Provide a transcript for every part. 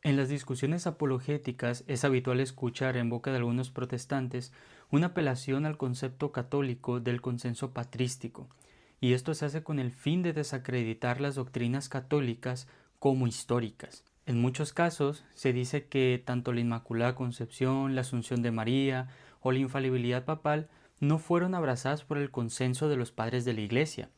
En las discusiones apologéticas es habitual escuchar en boca de algunos protestantes una apelación al concepto católico del consenso patrístico, y esto se hace con el fin de desacreditar las doctrinas católicas como históricas. En muchos casos se dice que tanto la Inmaculada Concepción, la Asunción de María o la infalibilidad papal no fueron abrazadas por el consenso de los padres de la Iglesia.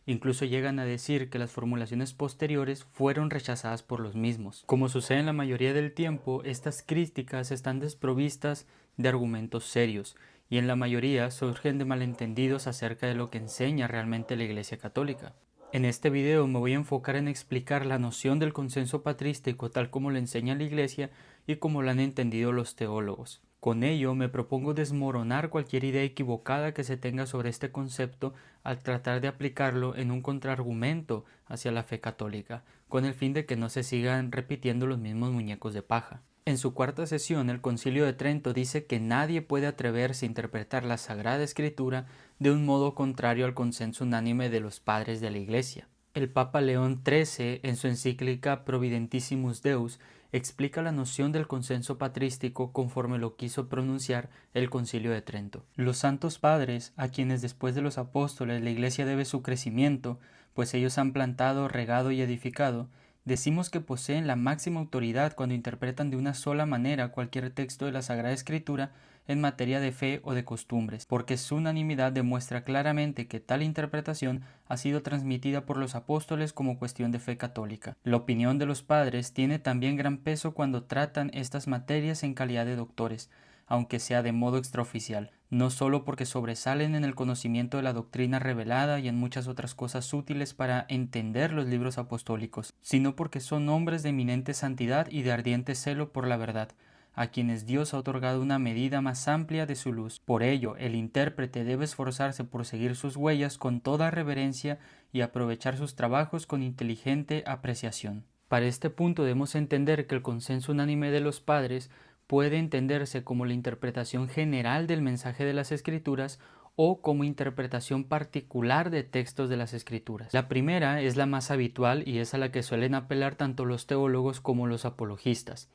Incluso llegan a decir que las formulaciones posteriores fueron rechazadas por los mismos. Como sucede en la mayoría del tiempo, estas críticas están desprovistas de argumentos serios y en la mayoría surgen de malentendidos acerca de lo que enseña realmente la Iglesia Católica. En este video me voy a enfocar en explicar la noción del consenso patrístico tal como lo enseña la Iglesia y como lo han entendido los teólogos. Con ello me propongo desmoronar cualquier idea equivocada que se tenga sobre este concepto al tratar de aplicarlo en un contraargumento hacia la fe católica, con el fin de que no se sigan repitiendo los mismos muñecos de paja. En su cuarta sesión, el Concilio de Trento dice que nadie puede atreverse a interpretar la Sagrada Escritura de un modo contrario al consenso unánime de los padres de la Iglesia. El Papa León XIII, en su encíclica Providentissimus Deus, explica la noción del consenso patrístico conforme lo quiso pronunciar el Concilio de Trento. Los santos padres, a quienes después de los apóstoles la Iglesia debe su crecimiento, pues ellos han plantado, regado y edificado, decimos que poseen la máxima autoridad cuando interpretan de una sola manera cualquier texto de la Sagrada Escritura en materia de fe o de costumbres, porque su unanimidad demuestra claramente que tal interpretación ha sido transmitida por los apóstoles como cuestión de fe católica. La opinión de los padres tiene también gran peso cuando tratan estas materias en calidad de doctores, aunque sea de modo extraoficial, no solo porque sobresalen en el conocimiento de la doctrina revelada y en muchas otras cosas útiles para entender los libros apostólicos, sino porque son hombres de eminente santidad y de ardiente celo por la verdad, a quienes Dios ha otorgado una medida más amplia de su luz. Por ello, el intérprete debe esforzarse por seguir sus huellas con toda reverencia y aprovechar sus trabajos con inteligente apreciación. Para este punto debemos entender que el consenso unánime de los padres puede entenderse como la interpretación general del mensaje de las Escrituras o como interpretación particular de textos de las Escrituras. La primera es la más habitual y es a la que suelen apelar tanto los teólogos como los apologistas.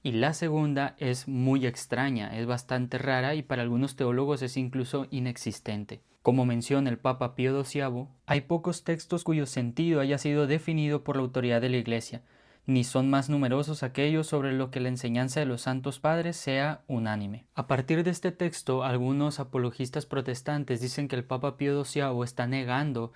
Y la segunda es muy extraña, es bastante rara y para algunos teólogos es incluso inexistente. Como menciona el Papa Pío XII, hay pocos textos cuyo sentido haya sido definido por la autoridad de la Iglesia, ni son más numerosos aquellos sobre lo que la enseñanza de los santos padres sea unánime. A partir de este texto, algunos apologistas protestantes dicen que el Papa Pío XII está negando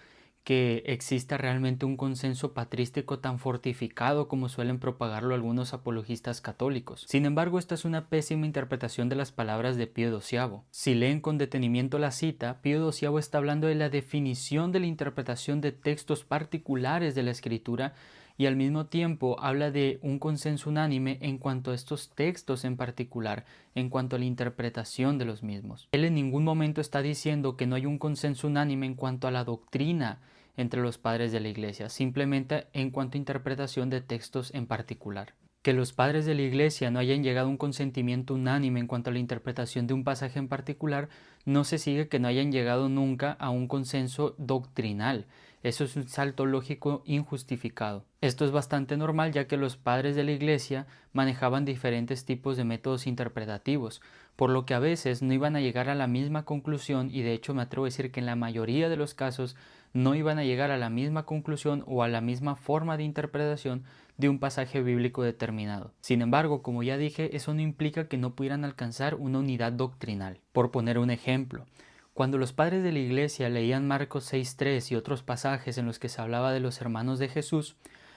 que exista realmente un consenso patrístico tan fortificado como suelen propagarlo algunos apologistas católicos. Sin embargo, esta es una pésima interpretación de las palabras de Pío XII. Si leen con detenimiento la cita, Pío XII está hablando de la definición de la interpretación de textos particulares de la Escritura y al mismo tiempo habla de un consenso unánime en cuanto a estos textos en particular, en cuanto a la interpretación de los mismos. Él en ningún momento está diciendo que no hay un consenso unánime en cuanto a la doctrina entre los padres de la Iglesia, simplemente en cuanto a interpretación de textos en particular. Que los padres de la Iglesia no hayan llegado a un consentimiento unánime en cuanto a la interpretación de un pasaje en particular, no se sigue que no hayan llegado nunca a un consenso doctrinal. Eso es un salto lógico injustificado. Esto es bastante normal ya que los padres de la Iglesia manejaban diferentes tipos de métodos interpretativos, por lo que a veces no iban a llegar a la misma conclusión y de hecho me atrevo a decir que en la mayoría de los casos no iban a llegar a la misma conclusión o a la misma forma de interpretación de un pasaje bíblico determinado. Sin embargo, como ya dije, eso no implica que no pudieran alcanzar una unidad doctrinal. Por poner un ejemplo, cuando los padres de la Iglesia leían Marcos 6:3 y otros pasajes en los que se hablaba de los hermanos de Jesús,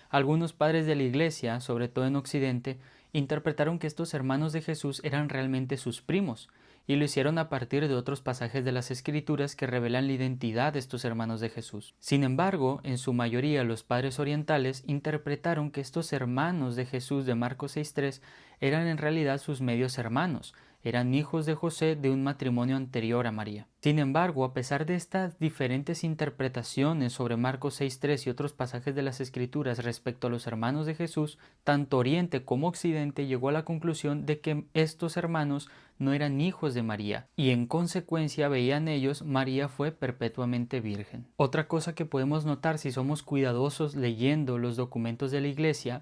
algunos padres de la Iglesia, sobre todo en Occidente, interpretaron que estos hermanos de Jesús eran realmente sus primos, y lo hicieron a partir de otros pasajes de las Escrituras que revelan la identidad de estos hermanos de Jesús. Sin embargo, en su mayoría los padres orientales interpretaron que estos hermanos de Jesús de Marcos 6:3 eran en realidad sus medios hermanos, eran hijos de José de un matrimonio anterior a María. Sin embargo, a pesar de estas diferentes interpretaciones sobre Marcos 6:3 y otros pasajes de las Escrituras respecto a los hermanos de Jesús, tanto Oriente como Occidente llegó a la conclusión de que estos hermanos no eran hijos de María, y en consecuencia veían ellos María fue perpetuamente virgen. Otra cosa que podemos notar si somos cuidadosos leyendo los documentos de la Iglesia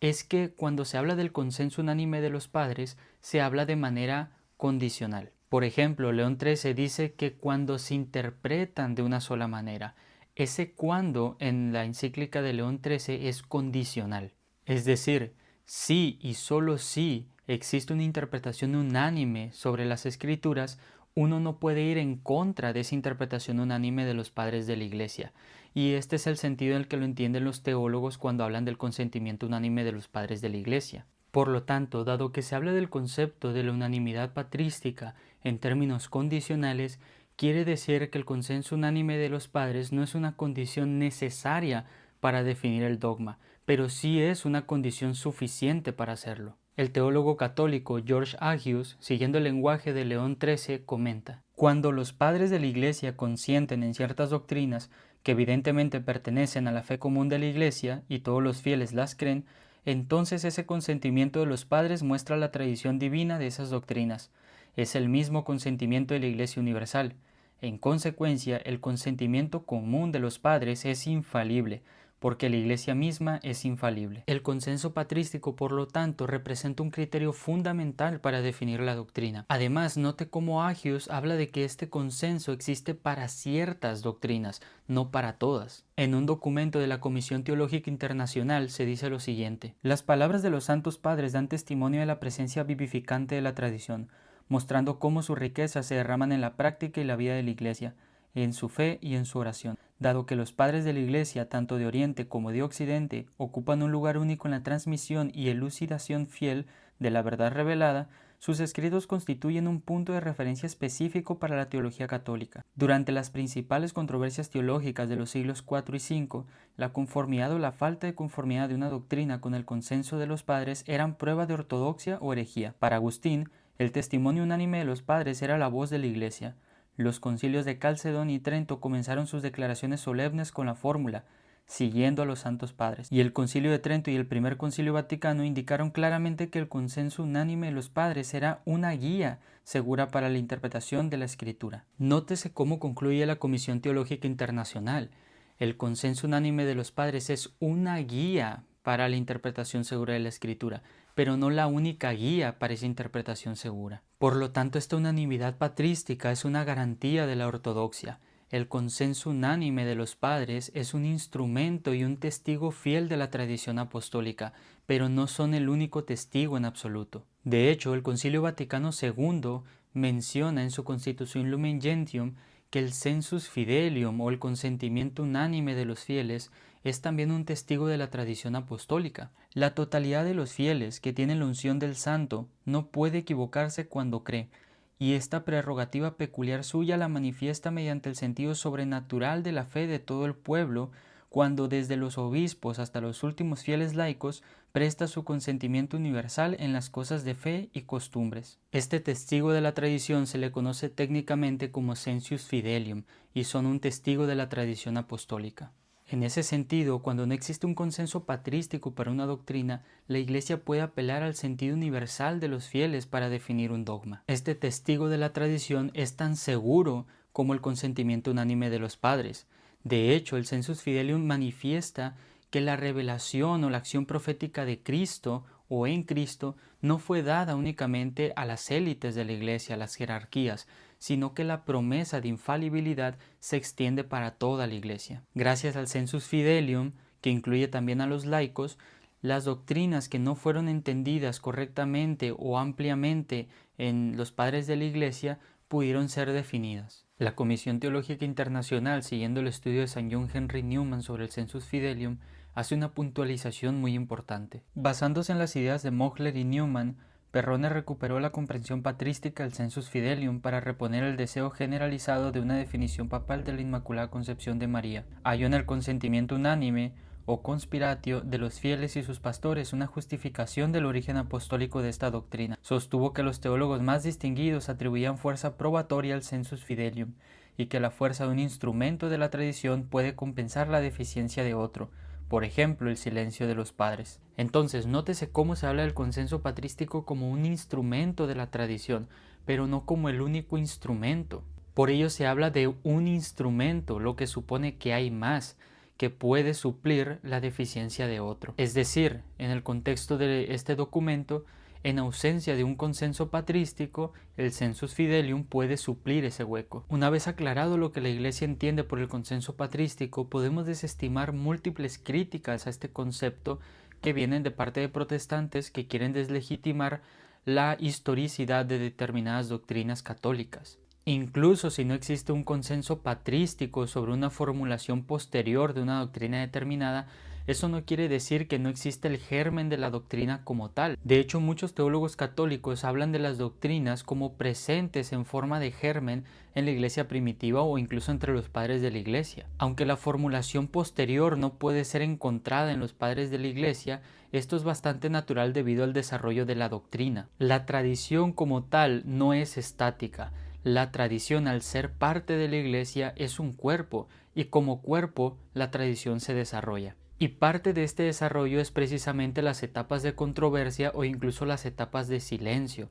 es que cuando se habla del consenso unánime de los padres, se habla de manera condicional. Por ejemplo, León XIII dice que cuando se interpretan de una sola manera, ese cuando en la encíclica de León XIII es condicional. Es decir, si y solo si existe una interpretación unánime sobre las escrituras, uno no puede ir en contra de esa interpretación unánime de los padres de la Iglesia. Y este es el sentido en el que lo entienden los teólogos cuando hablan del consentimiento unánime de los padres de la Iglesia. Por lo tanto, dado que se habla del concepto de la unanimidad patrística en términos condicionales, quiere decir que el consenso unánime de los padres no es una condición necesaria para definir el dogma, pero sí es una condición suficiente para hacerlo. El teólogo católico George Agius, siguiendo el lenguaje de León XIII, comenta: cuando los padres de la Iglesia consienten en ciertas doctrinas que evidentemente pertenecen a la fe común de la Iglesia y todos los fieles las creen, entonces ese consentimiento de los padres muestra la tradición divina de esas doctrinas. Es el mismo consentimiento de la Iglesia universal. En consecuencia, el consentimiento común de los padres es infalible, porque la Iglesia misma es infalible. El consenso patrístico, por lo tanto, representa un criterio fundamental para definir la doctrina. Además, note cómo Agius habla de que este consenso existe para ciertas doctrinas, no para todas. En un documento de la Comisión Teológica Internacional se dice lo siguiente: las palabras de los santos padres dan testimonio de la presencia vivificante de la tradición, mostrando cómo sus riquezas se derraman en la práctica y la vida de la Iglesia, en su fe y en su oración. Dado que los padres de la Iglesia, tanto de Oriente como de Occidente, ocupan un lugar único en la transmisión y elucidación fiel de la verdad revelada, sus escritos constituyen un punto de referencia específico para la teología católica. Durante las principales controversias teológicas de los siglos IV y V, la conformidad o la falta de conformidad de una doctrina con el consenso de los padres eran prueba de ortodoxia o herejía. Para Agustín, el testimonio unánime de los padres era la voz de la Iglesia. Los concilios de Calcedón y Trento comenzaron sus declaraciones solemnes con la fórmula siguiendo a los santos padres, y el concilio de Trento y el primer concilio vaticano indicaron claramente que el consenso unánime de los padres era una guía segura para la interpretación de la escritura. Nótese cómo concluye la Comisión Teológica Internacional. El consenso unánime de los padres es una guía para la interpretación segura de la escritura, pero no la única guía para esa interpretación segura. Por lo tanto, esta unanimidad patrística es una garantía de la ortodoxia. El consenso unánime de los padres es un instrumento y un testigo fiel de la tradición apostólica, pero no son el único testigo en absoluto. De hecho, el Concilio Vaticano II menciona en su Constitución Lumen Gentium que el sensus fidelium o el consentimiento unánime de los fieles es también un testigo de la tradición apostólica. La totalidad de los fieles que tienen la unción del santo no puede equivocarse cuando cree, y esta prerrogativa peculiar suya la manifiesta mediante el sentido sobrenatural de la fe de todo el pueblo, cuando desde los obispos hasta los últimos fieles laicos presta su consentimiento universal en las cosas de fe y costumbres. Este testigo de la tradición se le conoce técnicamente como sensus fidelium y son un testigo de la tradición apostólica. En ese sentido, cuando no existe un consenso patrístico para una doctrina, la Iglesia puede apelar al sentido universal de los fieles para definir un dogma. Este testigo de la tradición es tan seguro como el consentimiento unánime de los padres. De hecho, el sensus fidelium manifiesta que la revelación o la acción profética de Cristo o en Cristo no fue dada únicamente a las élites de la Iglesia, a las jerarquías, sino que la promesa de infalibilidad se extiende para toda la Iglesia. Gracias al sensus fidelium, que incluye también a los laicos, las doctrinas que no fueron entendidas correctamente o ampliamente en los padres de la Iglesia pudieron ser definidas. La Comisión Teológica Internacional, siguiendo el estudio de San John Henry Newman sobre el sensus fidelium, hace una puntualización muy importante. Basándose en las ideas de Mockler y Newman, Perrone recuperó la comprensión patrística del sensus fidelium para reponer el deseo generalizado de una definición papal de la Inmaculada Concepción de María. Halló en el consentimiento unánime o conspiratio de los fieles y sus pastores una justificación del origen apostólico de esta doctrina. Sostuvo que los teólogos más distinguidos atribuían fuerza probatoria al sensus fidelium y que la fuerza de un instrumento de la tradición puede compensar la deficiencia de otro, por ejemplo, el silencio de los padres. Entonces, nótese cómo se habla del consenso patrístico como un instrumento de la tradición, pero no como el único instrumento. Por ello se habla de un instrumento, lo que supone que hay más, que puede suplir la deficiencia de otro. Es decir, en el contexto de este documento, en ausencia de un consenso patrístico, el sensus fidelium puede suplir ese hueco. Una vez aclarado lo que la Iglesia entiende por el consenso patrístico, podemos desestimar múltiples críticas a este concepto que vienen de parte de protestantes que quieren deslegitimar la historicidad de determinadas doctrinas católicas. Incluso si no existe un consenso patrístico sobre una formulación posterior de una doctrina determinada, eso no quiere decir que no existe el germen de la doctrina como tal. De hecho, muchos teólogos católicos hablan de las doctrinas como presentes en forma de germen en la iglesia primitiva o incluso entre los padres de la iglesia. Aunque la formulación posterior no puede ser encontrada en los padres de la iglesia, esto es bastante natural debido al desarrollo de la doctrina. La tradición como tal no es estática. La tradición, al ser parte de la iglesia, es un cuerpo, y como cuerpo la tradición se desarrolla. Y parte de este desarrollo es precisamente las etapas de controversia o incluso las etapas de silencio.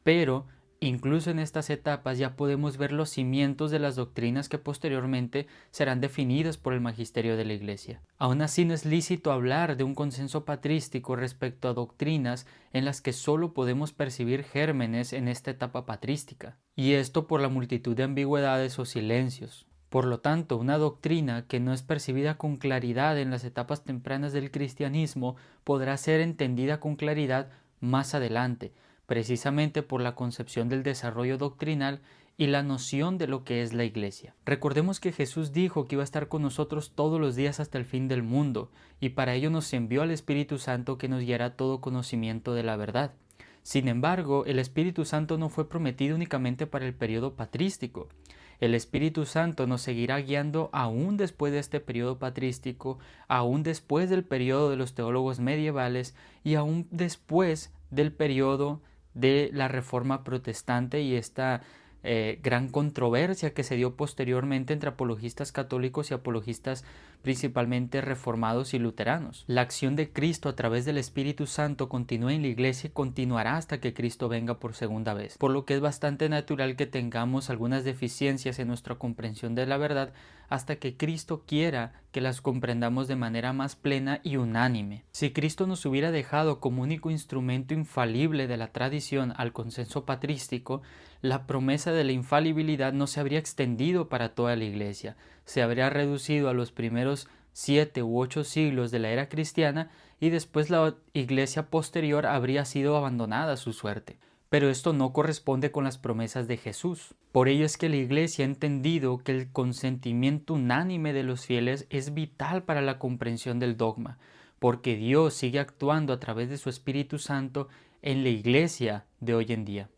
Pero incluso en estas etapas ya podemos ver los cimientos de las doctrinas que posteriormente serán definidas por el magisterio de la Iglesia. Aún así no es lícito hablar de un consenso patrístico respecto a doctrinas en las que solo podemos percibir gérmenes en esta etapa patrística. Y esto por la multitud de ambigüedades o silencios. Por lo tanto, una doctrina que no es percibida con claridad en las etapas tempranas del cristianismo podrá ser entendida con claridad más adelante, precisamente por la concepción del desarrollo doctrinal y la noción de lo que es la Iglesia. Recordemos que Jesús dijo que iba a estar con nosotros todos los días hasta el fin del mundo, y para ello nos envió al Espíritu Santo que nos guiará a todo conocimiento de la verdad. Sin embargo, el Espíritu Santo no fue prometido únicamente para el periodo patrístico. El Espíritu Santo nos seguirá guiando aún después de este periodo patrístico, aún después del periodo de los teólogos medievales y aún después del periodo de la Reforma Protestante y esta gran controversia que se dio posteriormente entre apologistas católicos y apologistas principalmente reformados y luteranos. La acción de Cristo a través del Espíritu Santo continúa en la Iglesia y continuará hasta que Cristo venga por segunda vez, por lo que es bastante natural que tengamos algunas deficiencias en nuestra comprensión de la verdad hasta que Cristo quiera que las comprendamos de manera más plena y unánime. Si Cristo nos hubiera dejado como único instrumento infalible de la tradición al consenso patrístico, la promesa de la infalibilidad no se habría extendido para toda la Iglesia, se habría reducido a los primeros 7 u 8 siglos de la era cristiana y después la Iglesia posterior habría sido abandonada a su suerte. Pero esto no corresponde con las promesas de Jesús. Por ello es que la Iglesia ha entendido que el consentimiento unánime de los fieles es vital para la comprensión del dogma, porque Dios sigue actuando a través de su Espíritu Santo en la Iglesia de hoy en día.